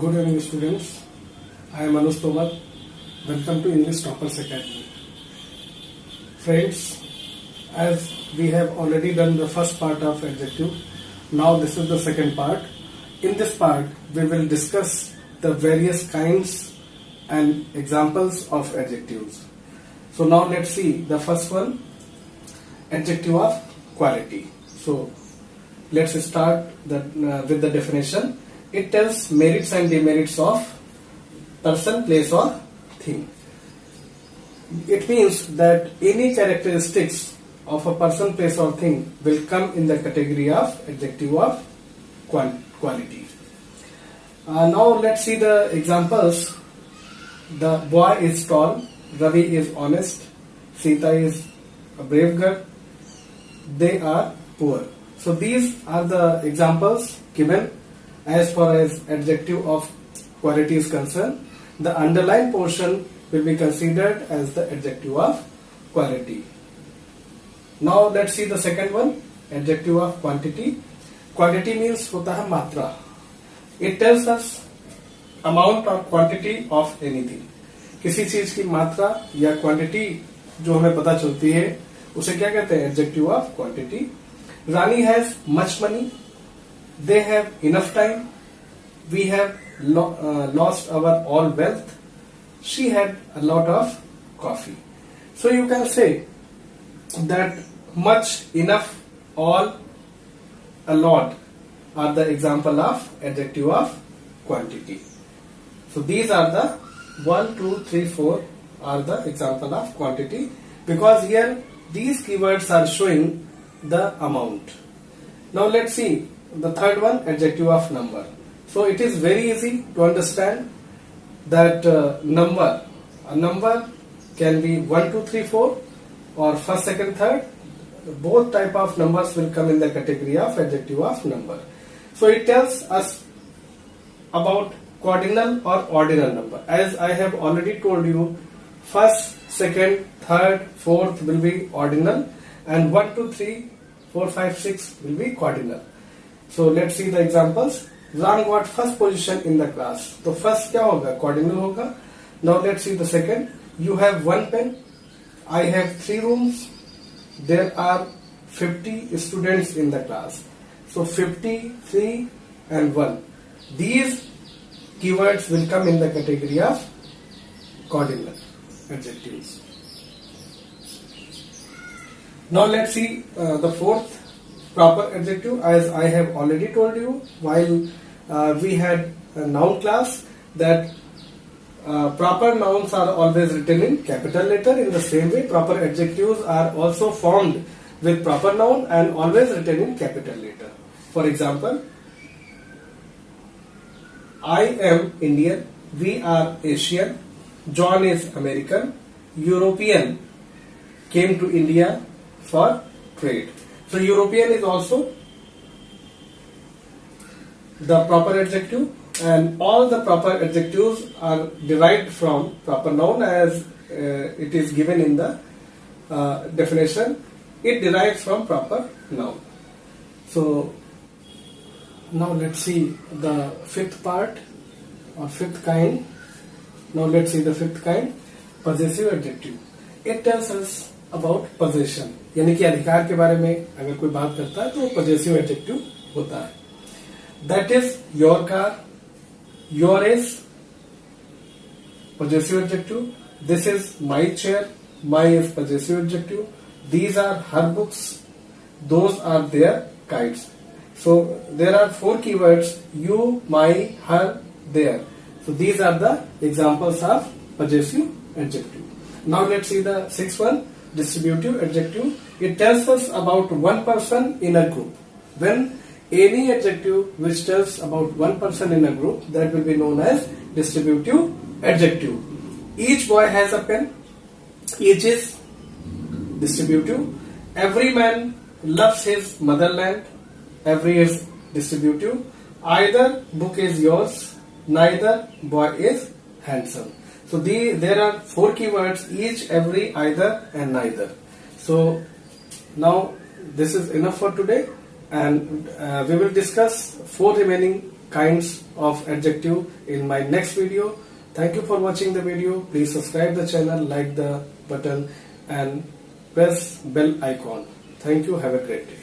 Good evening, students. I am Anush Tomar. Welcome to English Toppers Academy. Friends, as we have already done the first part of adjective, now this is the second part. In this part, we will discuss the various kinds and examples of adjectives. So now let's see the first one, adjective of quality. So let's start with the definition. It tells merits and demerits of person, place or thing. It means that any characteristics of a person, place or thing will come in the category of adjective of quality. Now let's see the examples. The boy is tall, Ravi is honest, Sita is a brave girl, they are poor. So these are the examples given as far as adjective of quality is concerned. The underlined portion will be considered as the adjective of quality. Now let's see the second one, adjective of quantity. Quantity means होता है मात्रा. It tells us amount or quantity of anything. किसी चीज की मात्रा या quantity जो हमें पता चलती है उसे क्या कहते हैं? Adjective of quantity. Rani has much money, they have enough time, we have lost our all wealth, she had a lot of coffee. So you can say that much, enough, all, a lot are the example of adjective of quantity. So these are the 1, 2, 3, 4 are the example of quantity, because here these keywords are showing the amount. Now let's see the third one, adjective of number. So it is very easy to understand that a number can be 1, 2, 3, 4 or first, second, third. Both type of numbers will come in the category of adjective of number. So it tells us about cardinal or ordinal number. As I have already told you, first, second, third, fourth will be ordinal, and 1, 2, 3, 4, 5, 6 will be cardinal. So let's see the examples. Ram got first position in the class. तो first क्या होगा? Cardinal होगा. Now let's see the second. You have one pen. I have 3 rooms. There are 50 students in the class. So 50, 3 and 1. These keywords will come in the category of cardinal adjectives. Now let's see the fourth proper adjective. As I have already told you while we had a noun class that proper nouns are always written in capital letter. In the same way, proper adjectives are also formed with proper noun and always written in capital letter. For example, I am Indian, we are Asian, John is American, European came to India for trade. So European is also the proper adjective, and all the proper adjectives are derived from proper noun as it is given in the definition. It derives from proper noun. So now let's see the fifth part or fifth kind. Now let's see the fifth kind, possessive adjective. It tells us about possession, यानी कि अधिकार के बारे में अगर कोई बात करता है तो possessive adjective होता है. That is your car, your is possessive adjective. This is my chair, my is possessive adjective. These are her books, those are their kites. So there are 4 keywords: you, my, her, their. So these are the examples of possessive adjective. Now let's see the sixth one, distributive adjective. It tells us about one person in a group. When any adjective which tells about one person in a group, that will be known as distributive adjective. Each boy has a pen. Each is distributive. Every man loves his motherland. Every is distributive. Either book is yours, neither boy is handsome. So there are 4 keywords: each, every, either and neither. So now this is enough for today, and we will discuss 4 remaining kinds of adjective in my next video. Thank you for watching the video. Please subscribe the channel, like the button and press bell icon. Thank you. Have a great day.